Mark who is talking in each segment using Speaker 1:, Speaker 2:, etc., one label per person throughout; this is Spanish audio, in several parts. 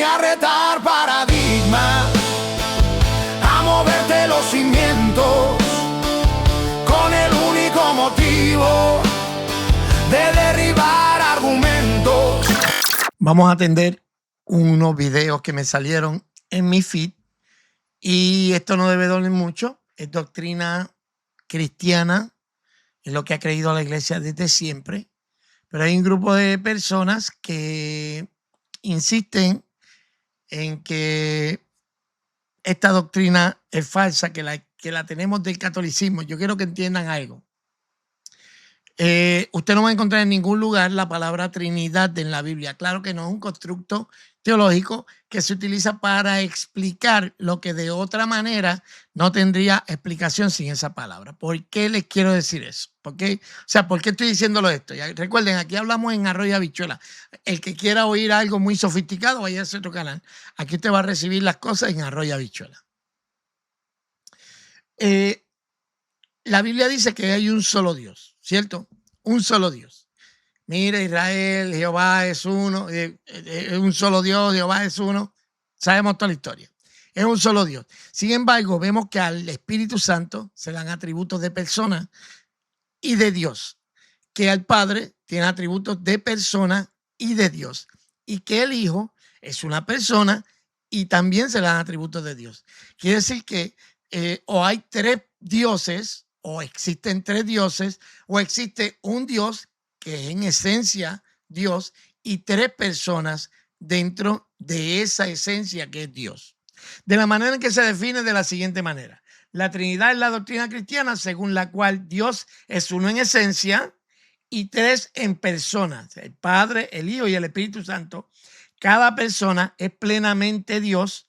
Speaker 1: vine a retar paradigmas, a moverte los cimientos, con el único motivo de derribar argumentos.
Speaker 2: Vamos a atender unos videos que me salieron en mi feed y esto no debe doler mucho. Es doctrina cristiana, es lo que ha creído la iglesia desde siempre, pero hay un grupo de personas que insisten en que esta doctrina es falsa, que la tenemos del catolicismo. Yo quiero que entiendan algo. Usted no va a encontrar en ningún lugar la palabra Trinidad en la Biblia. Claro que no es un constructo teológico que se utiliza para explicar lo que de otra manera no tendría explicación sin esa palabra. ¿Por qué les quiero decir eso? ¿Por qué estoy diciéndolo esto? Ya, recuerden, aquí hablamos en Arroyo Habichuela. El que quiera oír algo muy sofisticado, vaya a ese otro canal. Aquí usted va a recibir las cosas en Arroyo Habichuela. La Biblia dice que hay un solo Dios, ¿cierto? Un solo Dios. Mira, Israel, Jehová es uno, es un solo Dios, Jehová es uno. Sabemos toda la historia. Es un solo Dios. Sin embargo, vemos que al Espíritu Santo se dan atributos de persona y de Dios, que al Padre tiene atributos de persona y de Dios, y que el Hijo es una persona y también se le dan atributos de Dios. Quiere decir que o hay tres dioses, o existen tres dioses, o existe un Dios que es en esencia Dios y tres personas dentro de esa esencia que es Dios. De la manera en que se define de la siguiente manera. La Trinidad es la doctrina cristiana según la cual Dios es uno en esencia y tres en personas. El Padre, el Hijo y el Espíritu Santo. Cada persona es plenamente Dios,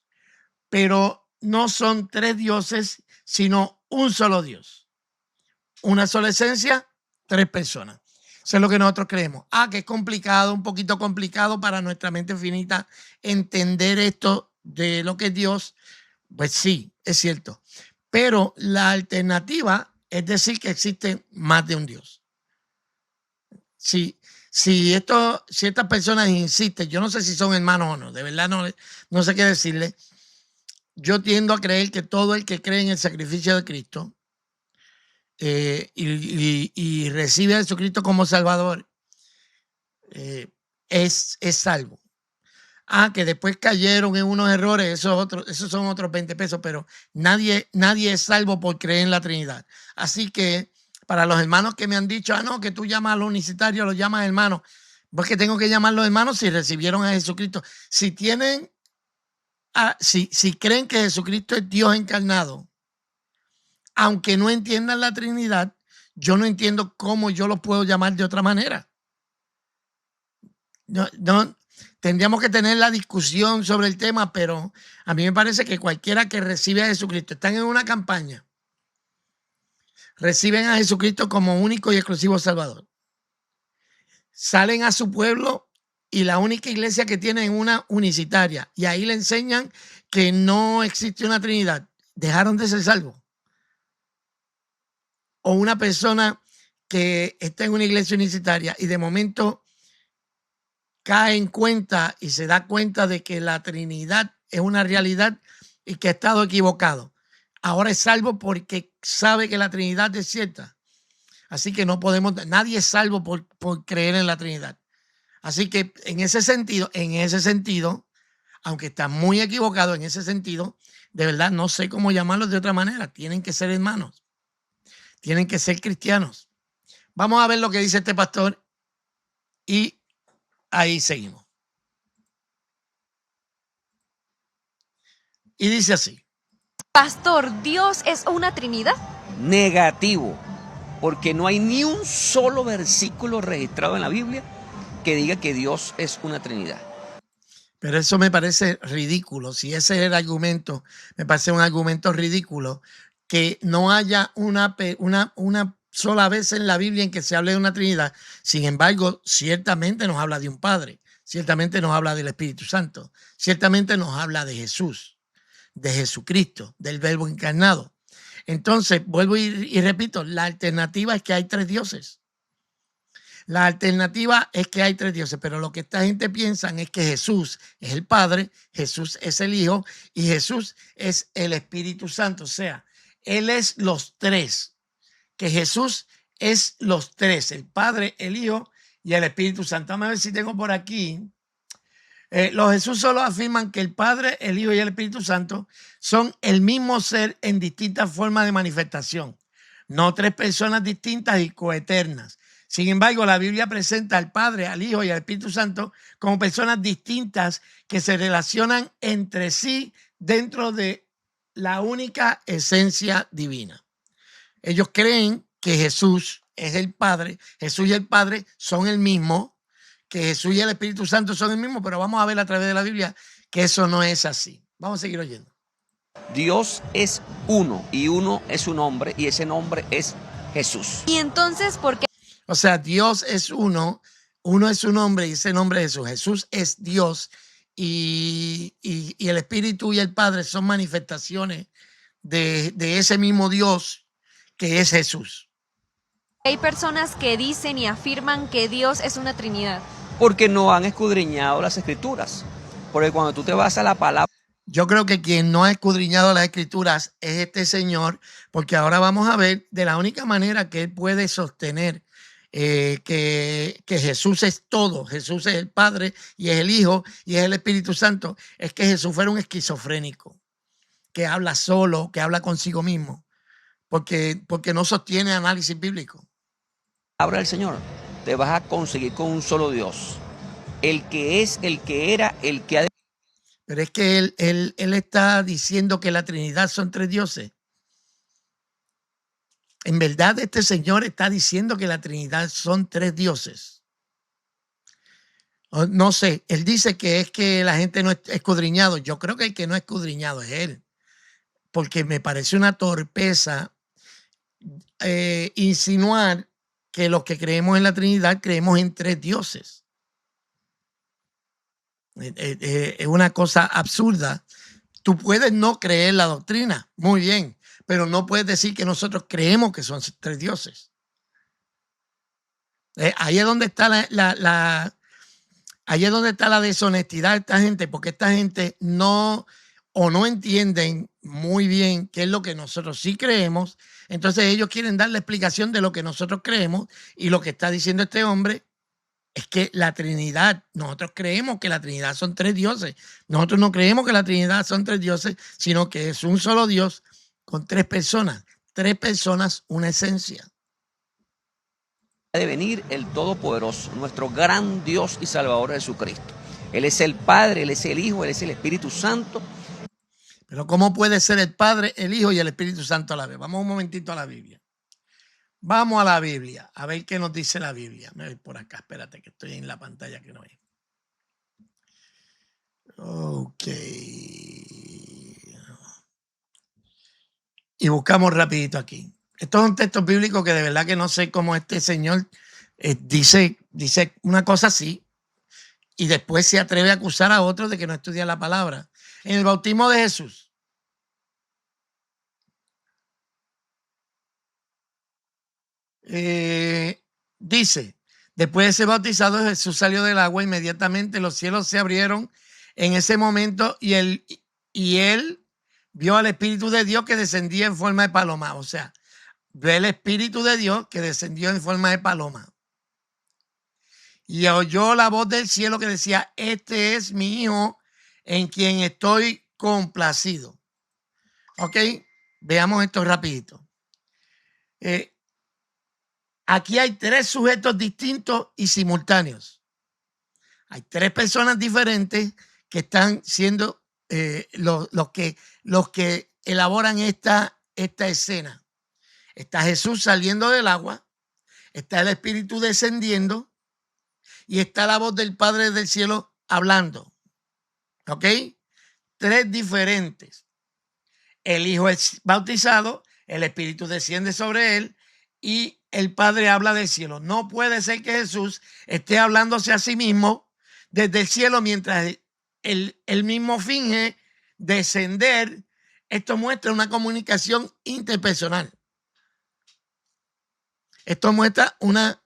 Speaker 2: pero no son tres dioses, sino un solo Dios. Una sola esencia, tres personas. Eso es lo que nosotros creemos. Que es complicado, un poquito complicado para nuestra mente finita entender esto de lo que es Dios. Pues sí, es cierto. Pero la alternativa es decir que existe más de un Dios. Si estas personas insisten, yo no sé si son hermanos o no, de verdad no sé qué decirle. Yo tiendo a creer que todo el que cree en el sacrificio de Cristo y recibe a Jesucristo como Salvador es salvo. Que después cayeron en unos errores, esos son otros 20 pesos, pero nadie es salvo por creer en la Trinidad. Así que para los hermanos que me han dicho, no, que tú llamas a los unicitarios, los llamas hermanos, pues que tengo que llamarlos hermanos si recibieron a Jesucristo. Si tienen, si creen que Jesucristo es Dios encarnado, aunque no entiendan la Trinidad, yo no entiendo cómo yo los puedo llamar de otra manera. No, tendríamos que tener la discusión sobre el tema, pero a mí me parece que cualquiera que recibe a Jesucristo, están en una campaña, reciben a Jesucristo como único y exclusivo Salvador. Salen a su pueblo y la única iglesia que tienen es una unicitaria, y ahí le enseñan que no existe una Trinidad. Dejaron de ser salvos. O una persona que está en una iglesia unicitaria y de momento cae en cuenta y se da cuenta de que la Trinidad es una realidad y que ha estado equivocado. Ahora es salvo porque sabe que la Trinidad es cierta. Así que nadie es salvo por creer en la Trinidad. Así que en ese sentido, aunque está muy equivocado en ese sentido, de verdad no sé cómo llamarlos de otra manera. Tienen que ser hermanos. Tienen que ser cristianos. Vamos a ver lo que dice este pastor y ahí seguimos. Y dice así.
Speaker 3: Pastor, ¿Dios es una Trinidad?
Speaker 4: Negativo, porque no hay ni un solo versículo registrado en la Biblia que diga que Dios es una Trinidad.
Speaker 2: Pero eso me parece ridículo. Si ese es el argumento, me parece un argumento ridículo que no haya una sola vez en la Biblia en que se hable de una Trinidad. Sin embargo, ciertamente nos habla de un Padre, ciertamente nos habla del Espíritu Santo, ciertamente nos habla de Jesús, de Jesucristo, del Verbo encarnado. Entonces, vuelvo y repito, la alternativa es que hay tres dioses. La alternativa es que hay tres dioses, pero lo que esta gente piensa es que Jesús es el Padre, Jesús es el Hijo y Jesús es el Espíritu Santo. O sea, Él es los tres, que Jesús es los tres, el Padre, el Hijo y el Espíritu Santo. Vamos a ver si tengo por aquí. Los Jesús solo afirman que el Padre, el Hijo y el Espíritu Santo son el mismo ser en distintas formas de manifestación, no tres personas distintas y coeternas. Sin embargo, la Biblia presenta al Padre, al Hijo y al Espíritu Santo como personas distintas que se relacionan entre sí dentro de la única esencia divina. Ellos creen que Jesús es el Padre, Jesús y el Padre son el mismo, que Jesús y el Espíritu Santo son el mismo, pero vamos a ver a través de la Biblia que eso no es así. Vamos a seguir oyendo.
Speaker 4: Dios es uno y uno es un nombre y ese nombre es Jesús.
Speaker 3: Y entonces, ¿por qué
Speaker 2: O sea, Dios es uno es su nombre y ese nombre es Jesús. Jesús es Dios y el Espíritu y el Padre son manifestaciones de ese mismo Dios que es Jesús?
Speaker 3: hay personas que dicen y afirman que Dios es una Trinidad?
Speaker 4: Porque no han escudriñado las escrituras. Porque cuando tú te vas a la palabra,
Speaker 2: Yo creo que quien no ha escudriñado las escrituras es este señor, porque ahora vamos a ver de la única manera que él puede sostener que Jesús es todo, Jesús es el Padre y es el Hijo y es el Espíritu Santo, es que Jesús fuera un esquizofrénico, que habla solo, que habla consigo mismo, porque no sostiene análisis bíblico.
Speaker 4: palabra del Señor, te vas a conseguir con un solo Dios. El que es, el que era, el que ha de...
Speaker 2: Pero es que él está diciendo que la Trinidad son tres dioses. En verdad, este señor está diciendo que la Trinidad son tres dioses. No sé, él dice que es que la gente no ha escudriñado. Yo creo que el que no ha escudriñado es él, porque me parece una torpeza insinuar que los que creemos en la Trinidad creemos en tres dioses. Es una cosa absurda. Tú puedes no creer la doctrina, muy bien, pero no puedes decir que nosotros creemos que son tres dioses. Ahí es donde está ahí es donde está la deshonestidad de esta gente, porque esta gente no entienden muy bien qué es lo que nosotros sí creemos. Entonces ellos quieren dar la explicación de lo que nosotros creemos, y lo que está diciendo este hombre es que la Trinidad, nosotros creemos que la Trinidad son tres dioses. Nosotros no creemos que la Trinidad son tres dioses, sino que es un solo Dios con tres personas, una esencia.
Speaker 4: de venir el Todopoderoso, nuestro gran Dios y Salvador Jesucristo. Él es el Padre, Él es el Hijo, Él es el Espíritu Santo.
Speaker 2: Pero ¿cómo puede ser el Padre, el Hijo y el Espíritu Santo a la vez? Vamos un momentito a la Biblia. Vamos a la Biblia, a ver qué nos dice la Biblia. Me voy por acá, espérate que estoy en la pantalla que no es. Ok. Y buscamos rapidito aquí. Estos son textos bíblicos que de verdad que no sé cómo este señor dice una cosa así y después se atreve a acusar a otros de que no estudian la palabra. En el bautismo de Jesús, dice, después de ser bautizado, Jesús salió del agua, inmediatamente los cielos se abrieron en ese momento y él vio al Espíritu de Dios que descendía en forma de paloma. O sea, ve el Espíritu de Dios que descendió en forma de paloma. Y oyó la voz del cielo que decía, este es mi Hijo en quien estoy complacido. Ok, veamos esto rapidito. Aquí hay tres sujetos distintos y simultáneos. Hay tres personas diferentes que están siendo los que elaboran esta escena. Está Jesús saliendo del agua, está el Espíritu descendiendo y está la voz del Padre del cielo hablando. ¿Ok? Tres diferentes. El Hijo es bautizado, el Espíritu desciende sobre él y el Padre habla del cielo. No puede ser que Jesús esté hablándose a sí mismo desde el cielo mientras él mismo finge descender. Esto muestra una comunicación interpersonal. Esto muestra una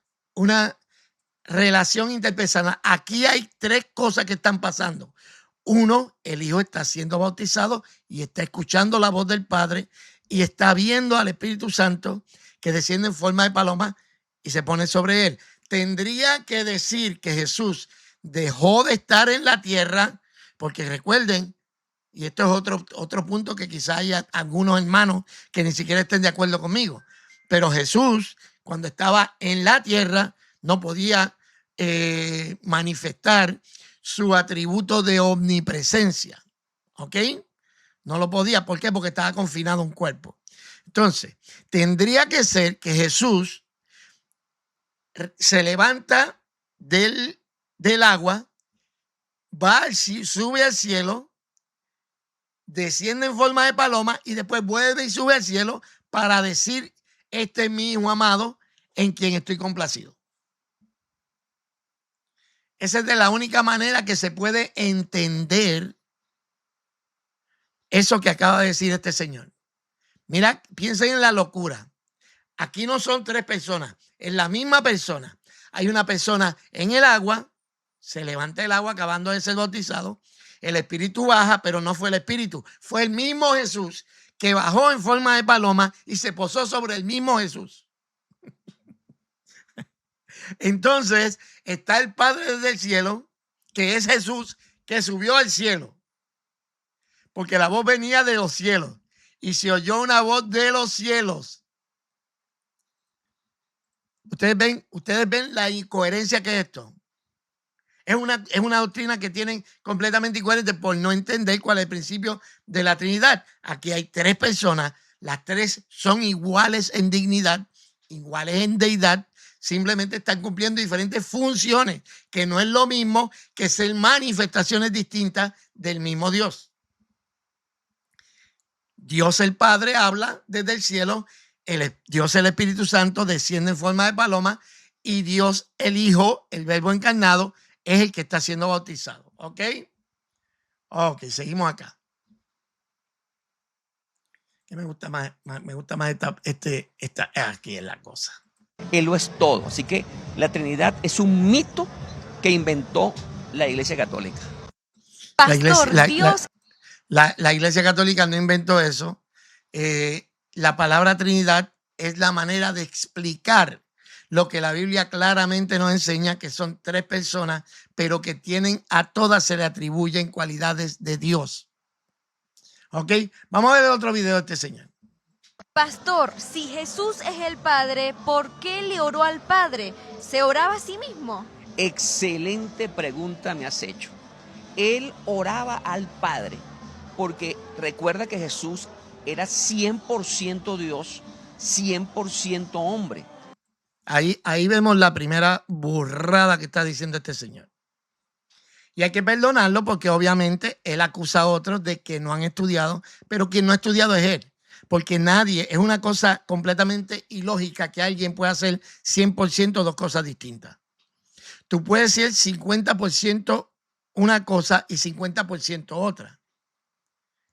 Speaker 2: relación interpersonal. Aquí hay tres cosas que están pasando. Uno, el Hijo está siendo bautizado y está escuchando la voz del Padre y está viendo al Espíritu Santo que desciende en forma de paloma y se pone sobre él. Tendría que decir que Jesús dejó de estar en la tierra, porque recuerden, y esto es otro punto que quizá haya algunos hermanos que ni siquiera estén de acuerdo conmigo, pero Jesús, cuando estaba en la tierra, no podía manifestar su atributo de omnipresencia, ¿ok? No lo podía, ¿por qué? Porque estaba confinado a un cuerpo. Entonces, tendría que ser que Jesús se levanta del agua, sube al cielo, desciende en forma de paloma y después vuelve y sube al cielo para decir, este es mi Hijo amado en quien estoy complacido. Esa es de la única manera que se puede entender eso que acaba de decir este señor. Mira, piensen en la locura. Aquí no son tres personas, es la misma persona. Hay una persona en el agua, se levanta el agua acabando de ser bautizado, el Espíritu baja, pero no fue el Espíritu, fue el mismo Jesús que bajó en forma de paloma y se posó sobre el mismo Jesús. Entonces está el Padre desde el cielo, que es Jesús, que subió al cielo, porque la voz venía de los cielos y se oyó una voz de los cielos. Ustedes ven la incoherencia que es esto. Es una doctrina que tienen completamente incoherente por no entender cuál es el principio de la Trinidad. Aquí hay tres personas, las tres son iguales en dignidad, iguales en deidad, simplemente están cumpliendo diferentes funciones, que no es lo mismo que ser manifestaciones distintas del mismo Dios. Dios el Padre habla desde el cielo, Dios el Espíritu Santo desciende en forma de paloma y Dios el Hijo, el Verbo encarnado, es el que está siendo bautizado. ¿Ok? Ok, seguimos acá. ¿Qué me gusta más? Me gusta más esta aquí es la cosa.
Speaker 4: Él lo es todo. Así que la Trinidad es un mito que inventó la Iglesia Católica.
Speaker 3: Pastor,
Speaker 2: La Iglesia Católica no inventó eso. La palabra Trinidad es la manera de explicar lo que la Biblia claramente nos enseña, que son tres personas, pero que a todas se le atribuyen cualidades de Dios. ¿Ok? Vamos a ver el otro video de este señor.
Speaker 3: Pastor, si Jesús es el Padre, ¿por qué le oró al Padre? ¿Se oraba a sí mismo?
Speaker 4: Excelente pregunta me has hecho. Él oraba al Padre porque recuerda que Jesús era 100% Dios, 100% hombre.
Speaker 2: Ahí vemos la primera burrada que está diciendo este señor. Y hay que perdonarlo porque obviamente él acusa a otros de que no han estudiado, pero quien no ha estudiado es él. Porque nadie, es una cosa completamente ilógica que alguien pueda hacer 100% dos cosas distintas. Tú puedes ser 50% una cosa y 50% otra.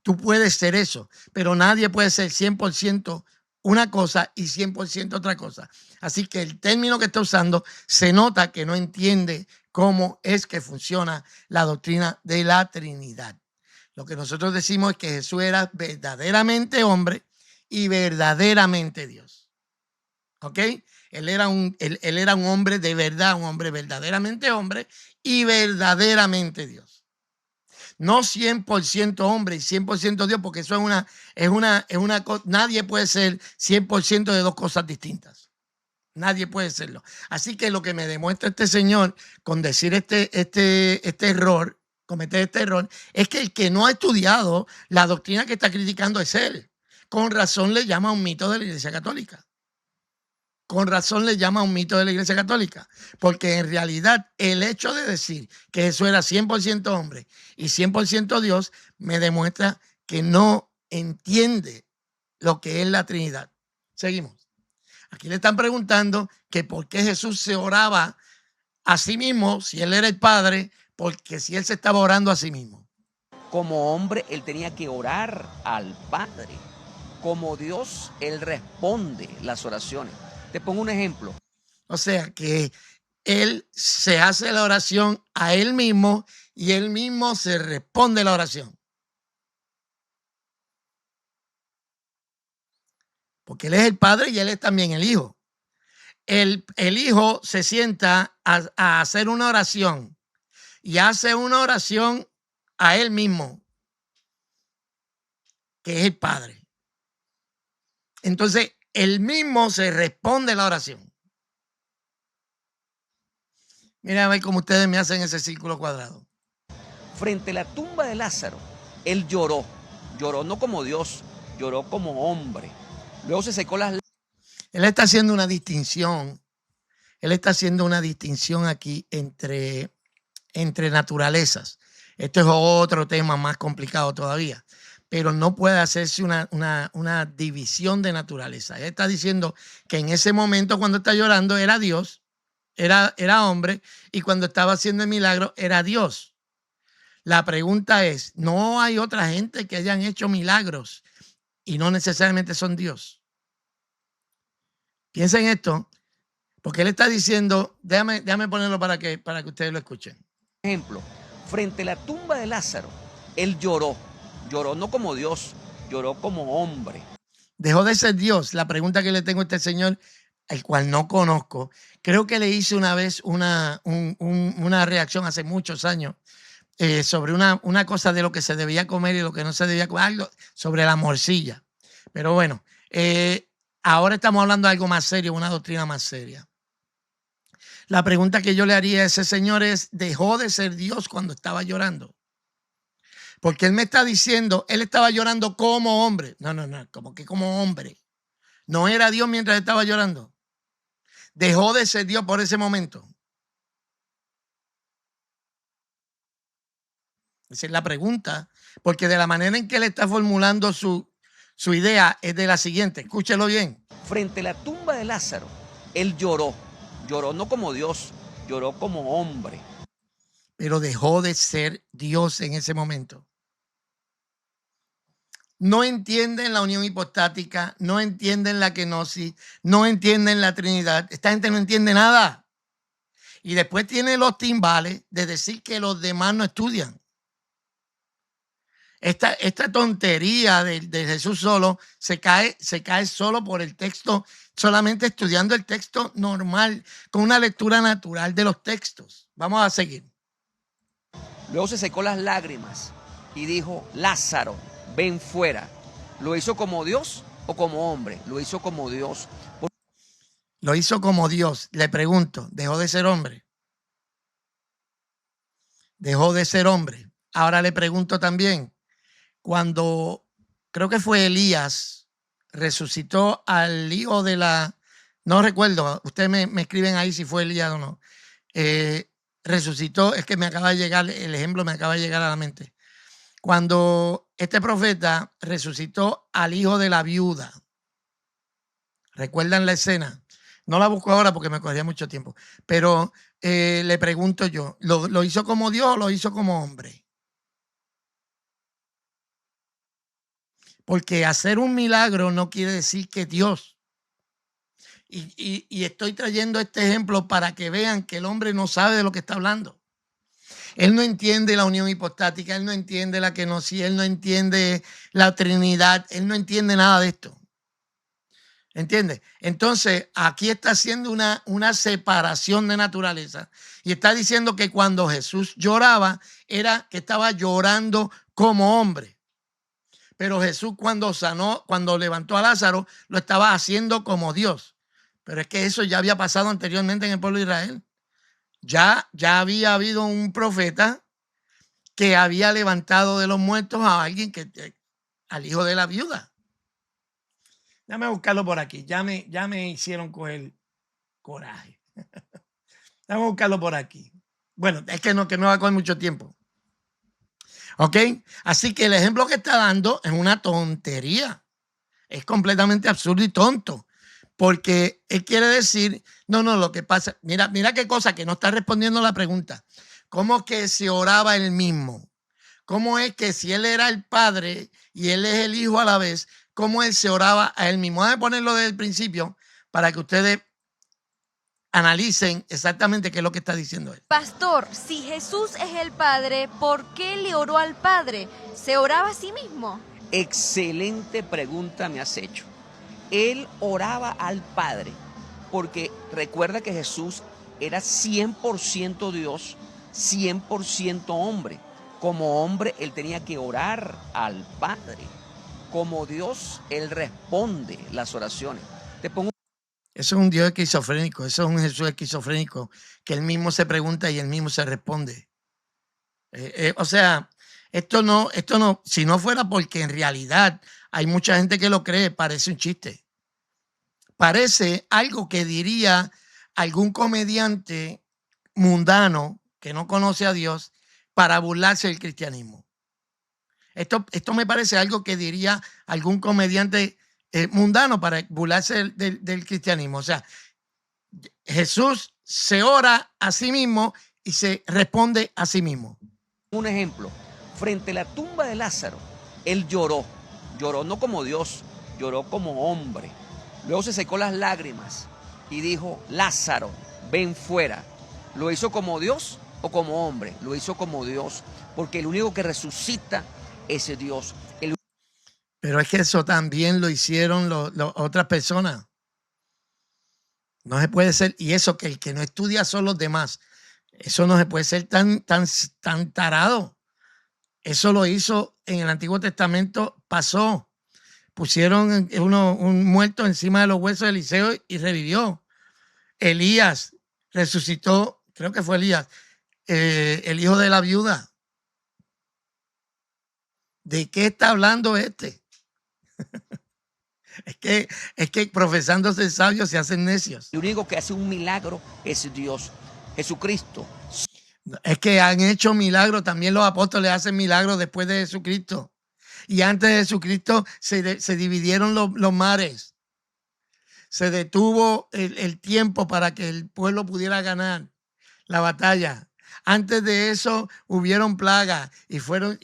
Speaker 2: Tú puedes ser eso, pero nadie puede ser 100% una cosa y 100% otra cosa. Así que el término que está usando se nota que no entiende cómo es que funciona la doctrina de la Trinidad. Lo que nosotros decimos es que Jesús era verdaderamente hombre y verdaderamente Dios. ¿Ok? Él era un hombre de verdad, un hombre verdaderamente hombre y verdaderamente Dios. No 100% hombre y 100% Dios, porque eso es una cosa. Nadie puede ser 100% de dos cosas distintas. Nadie puede serlo. Así que lo que me demuestra este señor con decir este error, cometer este error, es que el que no ha estudiado la doctrina que está criticando es él. Con razón le llama un mito de la Iglesia Católica. Con razón le llama un mito de la Iglesia Católica, porque en realidad el hecho de decir que Jesús era 100% hombre y 100% Dios me demuestra que no entiende lo que es la Trinidad. Seguimos. Aquí le están preguntando que por qué Jesús se oraba a sí mismo si él era el Padre, porque si él se estaba orando a sí mismo.
Speaker 4: Como hombre, él tenía que orar al Padre. Como Dios, él responde las oraciones. Te pongo un ejemplo.
Speaker 2: O sea que él se hace la oración a él mismo y él mismo se responde la oración. Porque él es el Padre y él es también el Hijo. El Hijo se sienta a hacer una oración y hace una oración a él mismo, que es el Padre. Entonces, él mismo se responde la oración. Mira a ver cómo ustedes me hacen ese círculo cuadrado.
Speaker 4: Frente a la tumba de Lázaro, él lloró. Lloró no como Dios, lloró como hombre. Luego se secó las lágrimas.
Speaker 2: Él está haciendo una distinción. Él está haciendo una distinción aquí entre naturalezas. Esto es otro tema más complicado todavía. Pero no puede hacerse una división de naturaleza. Él está diciendo que en ese momento cuando está llorando era Dios, era hombre, y cuando estaba haciendo el milagro era Dios. La pregunta es, ¿no hay otra gente que hayan hecho milagros y no necesariamente son Dios? Piensa en esto, porque él está diciendo, déjame ponerlo para que ustedes lo escuchen.
Speaker 4: Ejemplo, frente a la tumba de Lázaro, él lloró. Lloró no como Dios, lloró como hombre.
Speaker 2: Dejó de ser Dios. La pregunta que le tengo a este señor, el cual no conozco, creo que le hice una vez una reacción hace muchos años sobre una cosa de lo que se debía comer y lo que no se debía comer, algo sobre la morcilla. Pero bueno, ahora estamos hablando de algo más serio, una doctrina más seria. La pregunta que yo le haría a ese señor es, ¿dejó de ser Dios cuando estaba llorando? Porque él me está diciendo, él estaba llorando como hombre. No, como que como hombre. No era Dios mientras estaba llorando. Dejó de ser Dios por ese momento. Esa es la pregunta, porque de la manera en que él está formulando su idea es de la siguiente, escúchelo bien.
Speaker 4: Frente a la tumba de Lázaro, él lloró. Lloró no como Dios, lloró como hombre.
Speaker 2: Pero dejó de ser Dios en ese momento. No entienden la unión hipostática, no entienden la kenosis, no entienden la Trinidad. Esta gente no entiende nada. Y después tiene los timbales de decir que los demás no estudian. Esta tontería de Jesús solo se cae solo por el texto, solamente estudiando el texto normal, con una lectura natural de los textos. Vamos a seguir.
Speaker 4: Luego se secó las lágrimas y dijo, Lázaro, ven fuera. ¿Lo hizo como Dios o como hombre? Lo hizo como Dios.
Speaker 2: Lo hizo como Dios. Le pregunto, ¿dejó de ser hombre? Dejó de ser hombre. Ahora le pregunto también, cuando creo que fue Elías, resucitó al hijo de no recuerdo, ustedes me escriben ahí si fue Elías o no, resucitó, es que me acaba de llegar, el ejemplo me acaba de llegar a la mente. Cuando este profeta resucitó al hijo de la viuda, ¿recuerdan la escena? No la busco ahora porque me cogería mucho tiempo, pero le pregunto yo, ¿lo hizo como Dios o lo hizo como hombre? Porque hacer un milagro no quiere decir que Dios. Y estoy trayendo este ejemplo para que vean que el hombre no sabe de lo que está hablando. Él no entiende la unión hipostática, él no entiende la kenosis, él no entiende la Trinidad, él no entiende nada de esto. ¿Entiendes? Entonces, aquí está haciendo una separación de naturaleza y está diciendo que cuando Jesús lloraba, era que estaba llorando como hombre. Pero Jesús cuando levantó a Lázaro, lo estaba haciendo como Dios. Pero es que eso ya había pasado anteriormente en el pueblo de Israel. Ya había habido un profeta que había levantado de los muertos a alguien al hijo de la viuda. Déjame buscarlo por aquí. Ya me hicieron coger coraje. Déjame buscarlo por aquí. Bueno, es que no va a coger mucho tiempo. ¿Ok? Así que el ejemplo que está dando es una tontería. Es completamente absurdo y tonto. Porque él quiere decir, no, lo que pasa, mira qué cosa que no está respondiendo a la pregunta. ¿Cómo es que se oraba él mismo? ¿Cómo es que si él era el padre y él es el hijo a la vez, cómo él se oraba a él mismo? Vamos a ponerlo desde el principio para que ustedes analicen exactamente qué es lo que está diciendo él.
Speaker 3: Pastor, si Jesús es el Padre, ¿por qué le oró al Padre? ¿Se oraba a sí mismo?
Speaker 4: Excelente pregunta me has hecho. Él oraba al Padre porque recuerda que Jesús era 100% Dios, 100% hombre. Como hombre, él tenía que orar al Padre. Como Dios, él responde las oraciones. Te pongo
Speaker 2: Eso es un Dios esquizofrénico, eso es un Jesús esquizofrénico, que él mismo se pregunta y él mismo se responde. O sea, esto no, si no fuera porque en realidad hay mucha gente que lo cree, parece un chiste. Parece algo que diría algún comediante mundano que no conoce a Dios para burlarse del cristianismo. Esto me parece algo que diría algún comediante mundano para burlarse del cristianismo. O sea, Jesús se ora a sí mismo y se responde a sí mismo.
Speaker 4: un ejemplo. Frente a la tumba de Lázaro, él lloró. Lloró no como Dios, lloró como hombre. Luego se secó las lágrimas y dijo, Lázaro, ven fuera. ¿Lo hizo como Dios o como hombre? Lo hizo como Dios, porque el único que resucita es Dios.
Speaker 2: Pero es que eso también lo hicieron otras personas. No se puede ser, y eso que el que no estudia son los demás. Eso no se puede ser tan tarado. Eso lo hizo en el Antiguo Testamento, pasó. Pusieron un muerto encima de los huesos de Eliseo y revivió. Elías resucitó, creo que fue Elías, el hijo de la viuda. ¿De qué está hablando este? Es que profesándose sabios se hacen necios.
Speaker 4: El único que hace un milagro es Dios, Jesucristo.
Speaker 2: Es que han hecho milagros, también los apóstoles hacen milagros después de Jesucristo. Y antes de Jesucristo se dividieron los mares. Se detuvo el tiempo para que el pueblo pudiera ganar la batalla. Antes de eso hubieron plagas y fue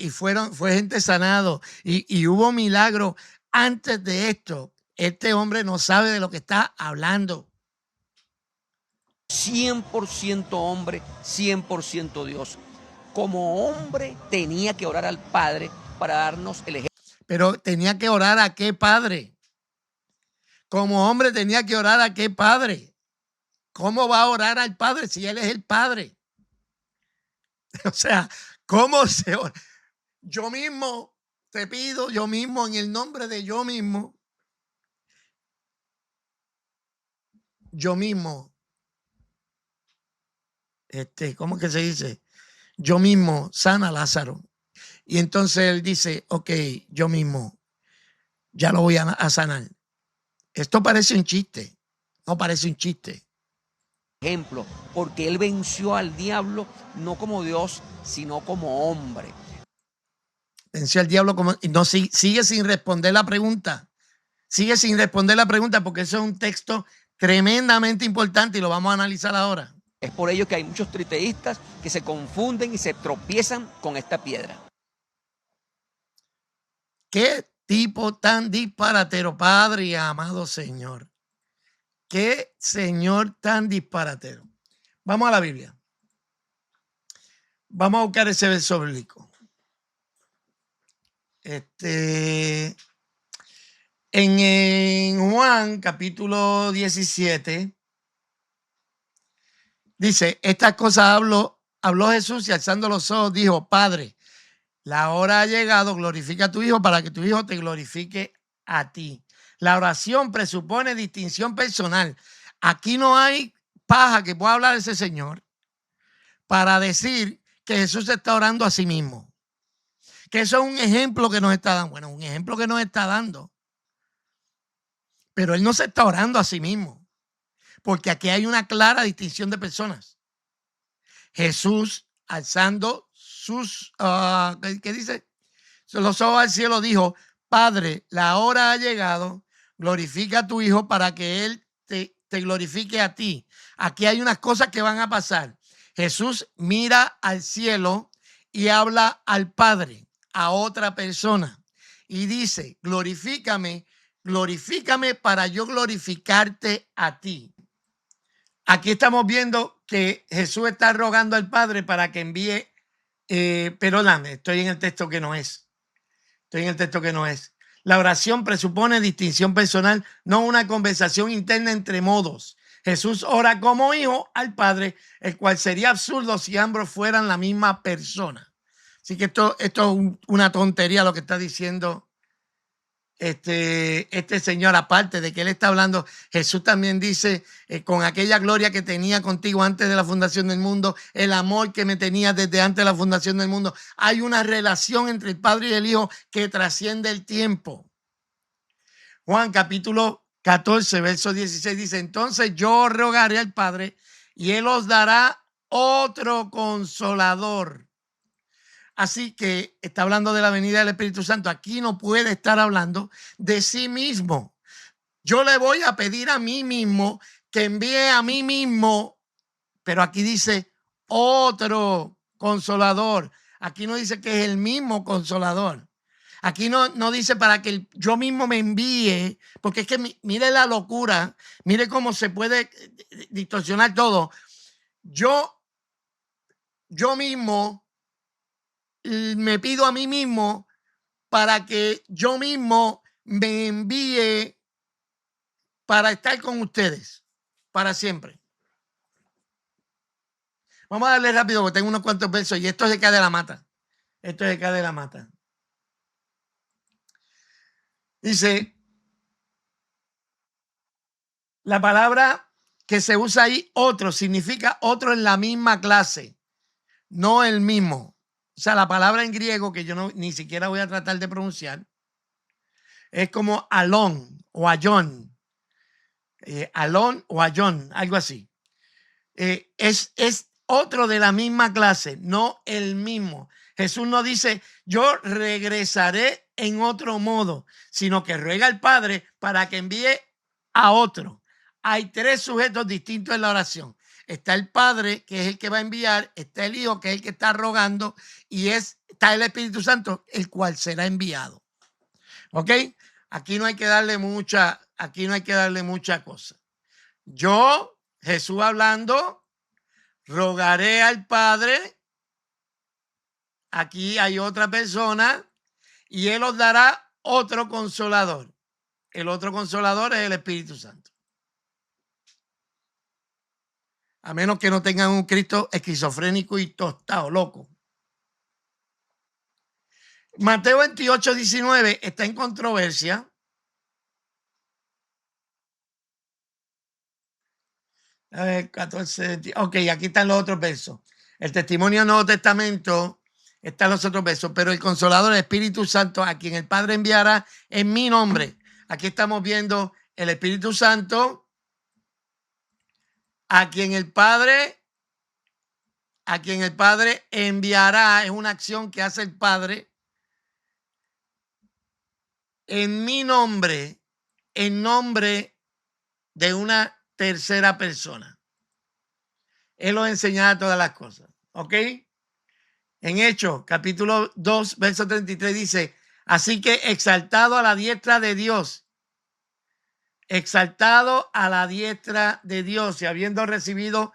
Speaker 2: gente sanado y hubo milagros. Antes de esto, este hombre no sabe de lo que está hablando.
Speaker 4: 100% hombre, 100% Dios. Como hombre tenía que orar al Padre para darnos el ejemplo.
Speaker 2: Pero tenía que orar a qué padre. Como hombre tenía que orar a qué padre. ¿Cómo va a orar al Padre si Él es el Padre? O sea, ¿cómo se ora? Yo mismo te pido, yo mismo, en el nombre de yo mismo, ¿cómo que se dice? Yo mismo sana a Lázaro. Y entonces él dice, ok, yo mismo ya lo voy a sanar. Esto parece un chiste, no parece un chiste.
Speaker 4: Ejemplo, porque él venció al diablo no como Dios, sino como hombre.
Speaker 2: Venció al diablo como... No, sigue sin responder la pregunta. Sigue sin responder la pregunta porque eso es un texto tremendamente importante y lo vamos a analizar ahora.
Speaker 4: Es por ello que hay muchos triteístas que se confunden y se tropiezan con esta piedra.
Speaker 2: ¿Qué tipo tan disparatero, Padre y amado Señor? ¿Qué Señor tan disparatero? Vamos a la Biblia. Vamos a buscar ese verso bíblico. En Juan capítulo 17 dice, estas cosas habló Jesús y alzando los ojos dijo, Padre, la hora ha llegado, glorifica a tu Hijo para que tu Hijo te glorifique a ti. La oración presupone distinción personal. Aquí no hay paja que pueda hablar ese señor para decir que Jesús está orando a sí mismo. Que eso es un ejemplo que nos está dando. Bueno, un ejemplo que nos está dando. Pero él no se está orando a sí mismo. Porque aquí hay una clara distinción de personas. Jesús, alzando ¿qué dice? Los ojos al cielo, dijo, Padre, la hora ha llegado, glorifica a tu Hijo para que Él te glorifique a ti. Aquí hay unas cosas que van a pasar. Jesús mira al cielo y habla al Padre, a otra persona, y dice, glorifícame para yo glorificarte a ti. Aquí estamos viendo que Jesús está rogando al Padre para que envíe, perdóname, estoy en el texto que no es. La oración presupone distinción personal, no una conversación interna entre modos. Jesús ora como hijo al Padre, el cual sería absurdo si ambos fueran la misma persona. Así que esto es una tontería lo que está diciendo este señor, aparte de que él está hablando. Jesús también dice, con aquella gloria que tenía contigo antes de la fundación del mundo, el amor que me tenía desde antes de la fundación del mundo. Hay una relación entre el Padre y el Hijo que trasciende el tiempo. Juan capítulo 14, verso 16 dice, entonces yo rogaré al Padre y Él os dará otro consolador. Así que está hablando de la venida del Espíritu Santo. Aquí no puede estar hablando de sí mismo. Yo le voy a pedir a mí mismo que envíe a mí mismo, pero aquí dice otro consolador. Aquí no dice que es el mismo consolador. Aquí no dice para que yo mismo me envíe, porque es que mire la locura, mire cómo se puede distorsionar todo. Yo mismo me pido a mí mismo para que yo mismo me envíe para estar con ustedes para siempre. Vamos a darle rápido porque tengo unos cuantos versos y esto se cae de la mata. Dice, la palabra que se usa ahí, otro, significa otro en la misma clase, no el mismo. O sea, la palabra en griego, que yo ni siquiera voy a tratar de pronunciar, es como alón o ayón. Alón o ayón, algo así. Es otro de la misma clase, no el mismo. Jesús no dice, yo regresaré en otro modo, sino que ruega al Padre para que envíe a otro. Hay tres sujetos distintos en la oración. Está el Padre, que es el que va a enviar, está el Hijo, que es el que está rogando, y está el Espíritu Santo, el cual será enviado. ¿Ok? Aquí no hay que darle mucha cosa. Yo, Jesús hablando, rogaré al Padre. Aquí hay otra persona y Él os dará otro consolador. El otro consolador es el Espíritu Santo. A menos que no tengan un Cristo esquizofrénico y tostado, loco. Mateo 28, 19 está en controversia. A ver, 14. Ok, aquí están los otros versos. El testimonio del Nuevo Testamento están los otros versos, pero el Consolador, el Espíritu Santo, a quien el Padre enviará en mi nombre. Aquí estamos viendo el Espíritu Santo, a quien el Padre enviará. Es una acción que hace el Padre en mi nombre, en nombre de una tercera persona. Él os enseñará todas las cosas. ¿Ok? En Hechos, capítulo 2, verso 33 dice, así que exaltado a la diestra de Dios, y habiendo recibido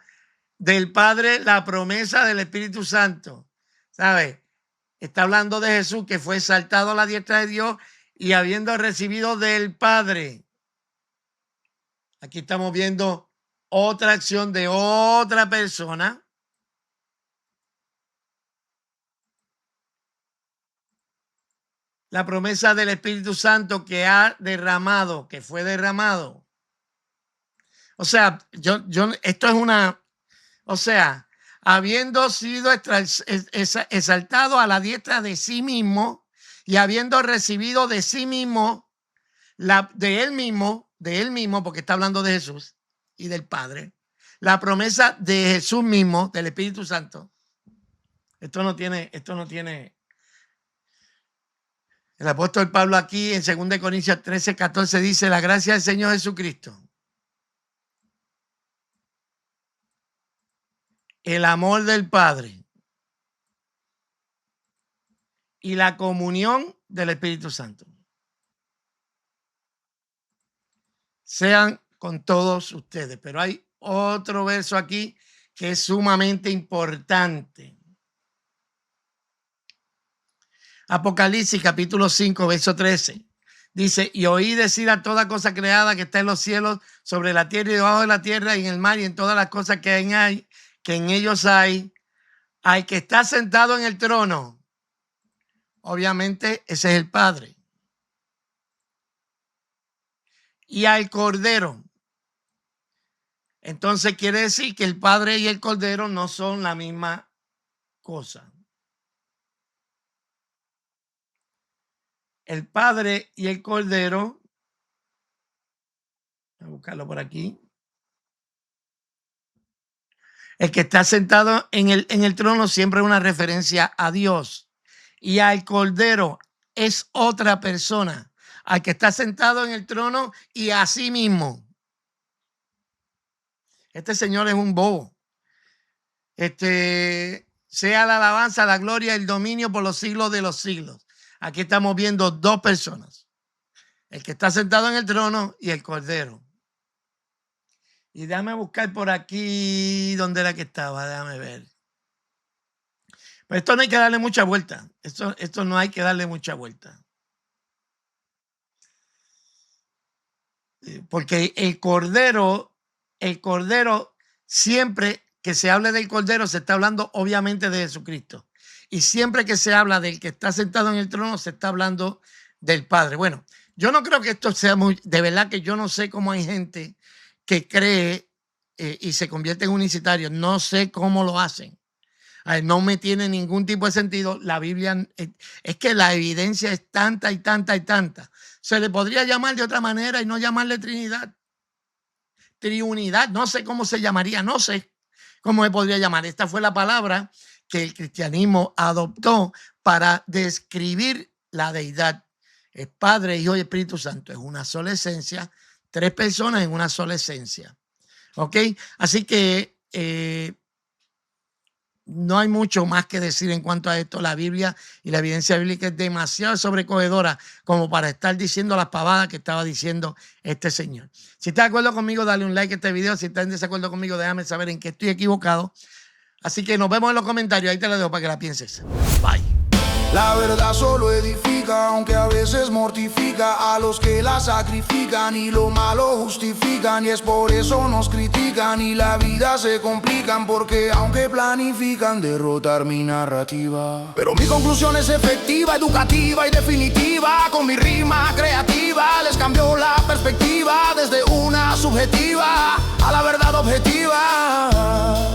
Speaker 2: del Padre la promesa del Espíritu Santo. ¿Sabe? Está hablando de Jesús, que fue exaltado a la diestra de Dios y habiendo recibido del Padre. Aquí estamos viendo otra acción de otra persona. La promesa del Espíritu Santo que fue derramado. O sea, esto es habiendo sido exaltado a la diestra de sí mismo y habiendo recibido de sí mismo, de él mismo, porque está hablando de Jesús y del Padre, la promesa de Jesús mismo, del Espíritu Santo. Esto no tiene. El apóstol Pablo aquí en 2 Corintios 13, 14 dice, la gracia del Señor Jesucristo, el amor del Padre y la comunión del Espíritu Santo sean con todos ustedes. Pero hay otro verso aquí que es sumamente importante. Apocalipsis capítulo 5, verso 13. Dice, y oí decir a toda cosa creada que está en los cielos, sobre la tierra y debajo de la tierra y en el mar y en todas las cosas que en ellos hay, al que está sentado en el trono. Obviamente ese es el Padre. Y al Cordero. Entonces quiere decir que el Padre y el Cordero no son la misma cosa. El Padre y el Cordero, voy a buscarlo por aquí. El que está sentado en el trono siempre es una referencia a Dios. Y al Cordero es otra persona. Al que está sentado en el trono y a sí mismo. Este señor es un bobo. Sea la alabanza, la gloria, el dominio por los siglos de los siglos. Aquí estamos viendo dos personas. El que está sentado en el trono y el Cordero. Y déjame buscar por aquí donde era que estaba. Déjame ver. Pero esto no hay que darle mucha vuelta. Esto no hay que darle mucha vuelta. Porque el Cordero, siempre que se hable del Cordero, se está hablando obviamente de Jesucristo. Y siempre que se habla del que está sentado en el trono, se está hablando del Padre. Bueno, yo no creo que esto sea muy... De verdad que yo no sé cómo hay gente que cree y se convierte en unicitario. No sé cómo lo hacen. No me tiene ningún tipo de sentido. La Biblia, es que la evidencia es tanta y tanta y tanta. Se le podría llamar de otra manera y no llamarle Trinidad. Triunidad, no sé cómo se llamaría, no sé cómo se podría llamar. Esta fue la palabra que el cristianismo adoptó para describir la deidad. Es Padre, Hijo y Espíritu Santo. Es una sola esencia, tres personas en una sola esencia. ¿Ok? Así que no hay mucho más que decir en cuanto a esto. La Biblia y la evidencia bíblica es demasiado sobrecogedora como para estar diciendo las pavadas que estaba diciendo este señor. Si estás de acuerdo conmigo, dale un like a este video. Si estás en desacuerdo conmigo, déjame saber en qué estoy equivocado. Así que nos vemos en los comentarios. Ahí te lo dejo para que la pienses. Bye.
Speaker 1: La verdad solo edifica, aunque a veces mortifica a los que la sacrifican y lo malo justifican. Y es por eso nos critican y la vida se complican, porque aunque planifican derrotar mi narrativa, pero mi conclusión es efectiva, educativa y definitiva. Con mi rima creativa les cambió la perspectiva desde una subjetiva a la verdad objetiva.